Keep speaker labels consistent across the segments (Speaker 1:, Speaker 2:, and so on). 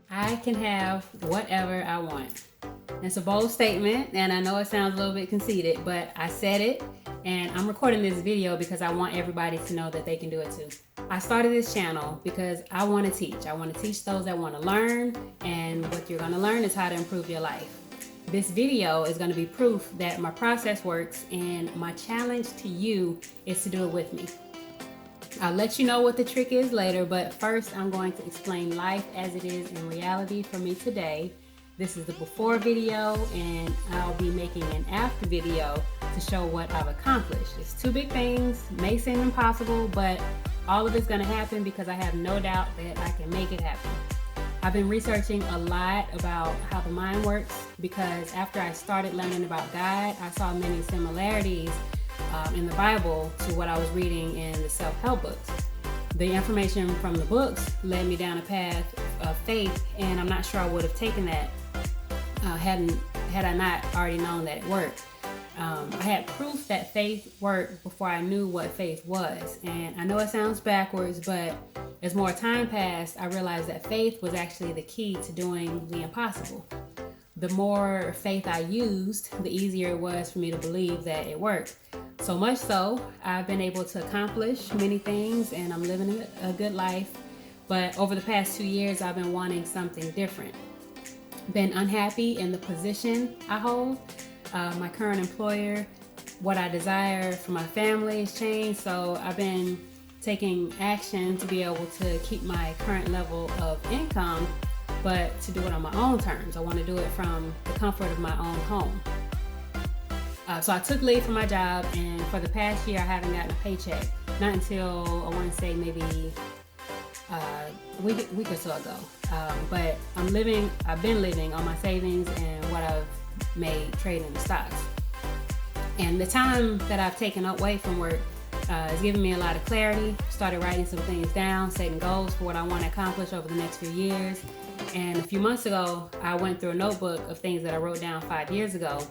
Speaker 1: I can have whatever I want. It's a bold statement, and I know it sounds a little bit conceited, but I said it, and I'm recording this video because I want everybody to know that they can do it too. I started this channel because I want to teach. I want to teach those that want to learn, and what you're going to learn is how to improve your life. This video is going to be proof that my process works, and my challenge to you is to do it with me. I'll let you know what the trick is later, but first I'm going to explain life as it is in reality for me today. This is the before video, and I'll be making an after video to show what I've accomplished. It's two big things, may seem impossible, but all of it's going to happen because I have no doubt that I can make it happen. I've been researching a lot about how the mind works because after I started learning about God, I saw many similarities in the Bible to what I was reading in the self-help books. The information from the books led me down a path of faith, and I'm not sure I would have taken that had I not already known that it worked. I had proof that faith worked before I knew what faith was, and I know it sounds backwards, but as more time passed, I realized that faith was actually the key to doing the impossible. The more faith I used, the easier it was for me to believe that it worked. So much so, I've been able to accomplish many things, and I'm living a good life. But over the past 2 years, I've been wanting something different. Been unhappy in the position I hold. My current employer, what I desire for my family has changed. So I've been taking action to be able to keep my current level of income, but to do it on my own terms. I want to do it from the comfort of my own home. So I took leave from my job, and for the past year I haven't gotten a paycheck. Not until I want to say maybe a week or so ago. But I've been living on my savings and what I've made trading the stocks. And the time that I've taken away from work has given me a lot of clarity. Started writing some things down, setting goals for what I want to accomplish over the next few years. And a few months ago, I went through a notebook of things that I wrote down 5 years ago.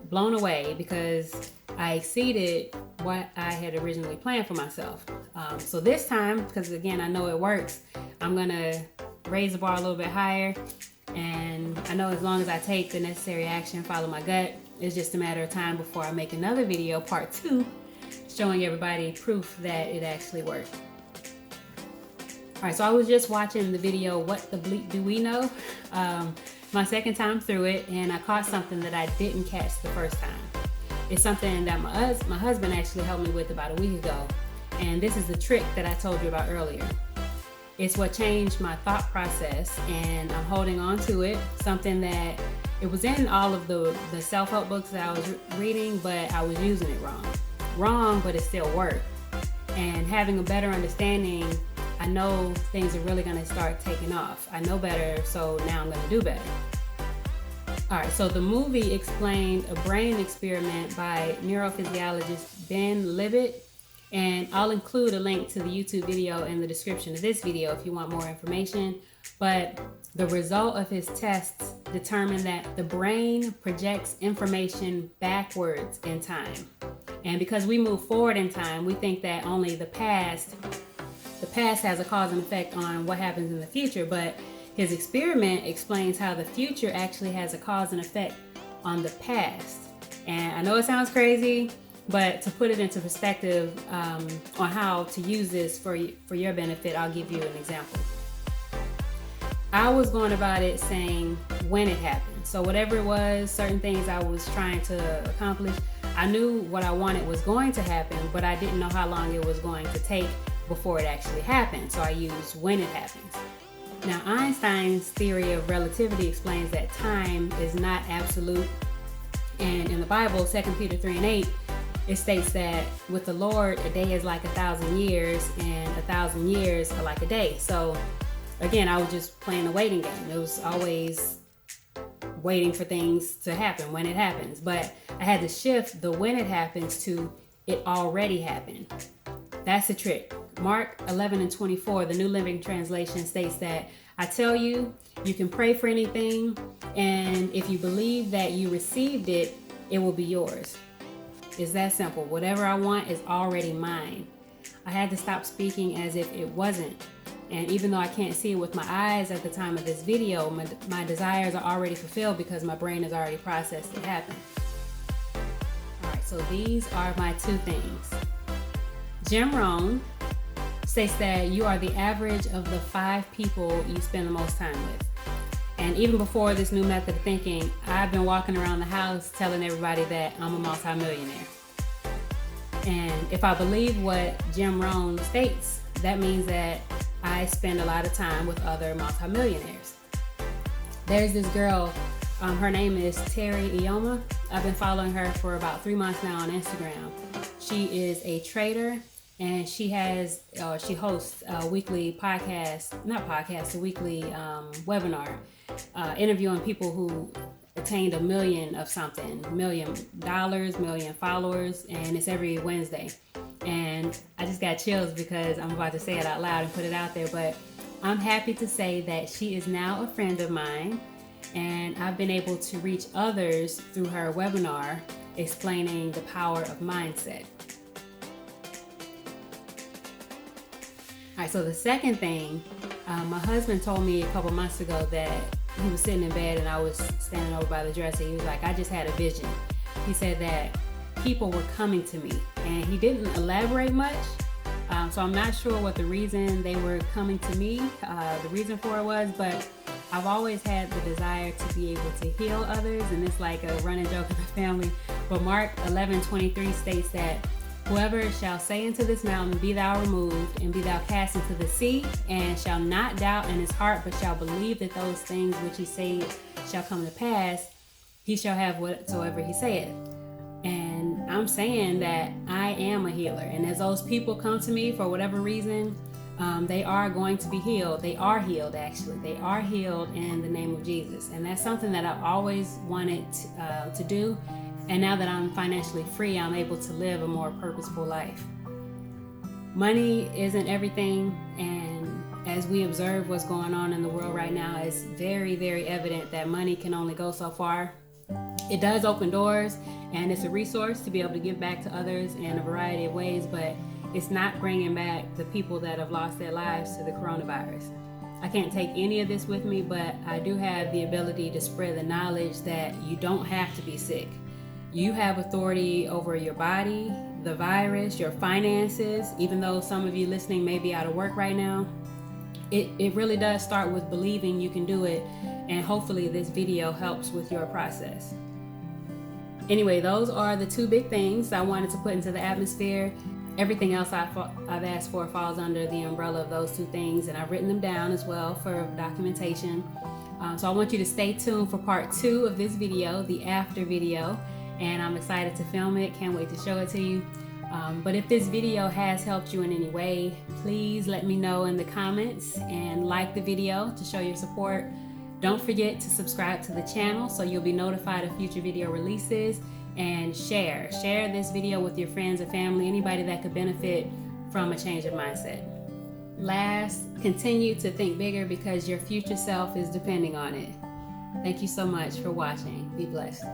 Speaker 1: Blown away because I exceeded what I had originally planned for myself. So this time, because again, I know it works, I'm gonna raise the bar a little bit higher. And I know as long as I take the necessary action, follow my gut, it's just a matter of time before I make another video, part 2, showing everybody proof that it actually worked. All right, so I was just watching the video, What the Bleep Do We Know? My second time through it, and I caught something that I didn't catch the first time. It's something that my husband actually helped me with about a week ago, and this is the trick that I told you about earlier. It's what changed my thought process, and I'm holding on to it. Something that it was in all of the self-help books that I was reading, but I was using it wrong, but it still worked. And having a better understanding, I know things are really going to start taking off. I know better, so now I'm going to do better. All right, so the movie explained a brain experiment by neurophysiologist Ben Libet, and I'll include a link to the YouTube video in the description of this video if you want more information. But the result of his tests determined that the brain projects information backwards in time. And because we move forward in time, we think that only the past has a cause and effect on what happens in the future, but his experiment explains how the future actually has a cause and effect on the past. And I know it sounds crazy, but to put it into perspective on how to use this for your benefit, I'll give you an example. I was going about it saying when it happened. So whatever it was, certain things I was trying to accomplish, I knew what I wanted was going to happen, but I didn't know how long it was going to take before it actually happened, so I used when it happens. Now, Einstein's theory of relativity explains that time is not absolute, and in the Bible, 2 Peter 3:8, it states that with the Lord, a day is like 1,000 years, and 1,000 years are like a day. So again, I was just playing a waiting game. It was always waiting for things to happen when it happens, but I had to shift the when it happens to it already happened. That's the trick. Mark 11:24, the New Living Translation states that, I tell you, you can pray for anything, and if you believe that you received it, it will be yours. It's that simple. Whatever I want is already mine. I had to stop speaking as if it wasn't. And even though I can't see it with my eyes at the time of this video, my desires are already fulfilled because my brain has already processed it happen. All right, so these are my 2 things. Jim Rohn states that you are the average of the 5 people you spend the most time with. And even before this new method of thinking, I've been walking around the house telling everybody that I'm a multimillionaire. And if I believe what Jim Rohn states, that means that I spend a lot of time with other multimillionaires. There's this girl, her name is Terry Ioma. I've been following her for about 3 months now on Instagram. She is a trader, and she hosts a weekly webinar, interviewing people who attained $1 million of something, $1 million, 1 million followers, and it's every Wednesday. And I just got chills because I'm about to say it out loud and put it out there, but I'm happy to say that she is now a friend of mine, and I've been able to reach others through her webinar explaining the power of mindset. All right, so the second thing, my husband told me a couple months ago that he was sitting in bed and I was standing over by the dresser. He was like, I just had a vision. He said that people were coming to me, and he didn't elaborate much. So I'm not sure what the reason they were coming to me, the reason for it was, but I've always had the desire to be able to heal others, and it's like a running joke in the family. But Mark 11:23 states that whoever shall say unto this mountain, be thou removed, and be thou cast into the sea, and shall not doubt in his heart, but shall believe that those things which he saith shall come to pass, he shall have whatsoever he saith. And I'm saying that I am a healer, and as those people come to me for whatever reason, they are going to be healed. They are healed, actually. They are healed in the name of Jesus. And that's something that I've always wanted to do. And now that I'm financially free, I'm able to live a more purposeful life. Money isn't everything, and as we observe what's going on in the world right now, it's very, very evident that money can only go so far. It does open doors, and it's a resource to be able to give back to others in a variety of ways, but it's not bringing back the people that have lost their lives to the coronavirus. I can't take any of this with me, but I do have the ability to spread the knowledge that you don't have to be sick. You have authority over your body, the virus, your finances. Even though some of you listening may be out of work right now, it really does start with believing you can do it, and hopefully this video helps with your process. Anyway, those are the 2 big things I wanted to put into the atmosphere. Everything else I've asked for falls under the umbrella of those 2 things, and I've written them down as well for documentation. So I want you to stay tuned for part 2 of this video, the after video, and I'm excited to film it. Can't wait to show it to you. But if this video has helped you in any way, please let me know in the comments and like the video to show your support. Don't forget to subscribe to the channel so you'll be notified of future video releases, and share this video with your friends and family, anybody that could benefit from a change of mindset. Last, continue to think bigger because your future self is depending on it. Thank you so much for watching. Be blessed.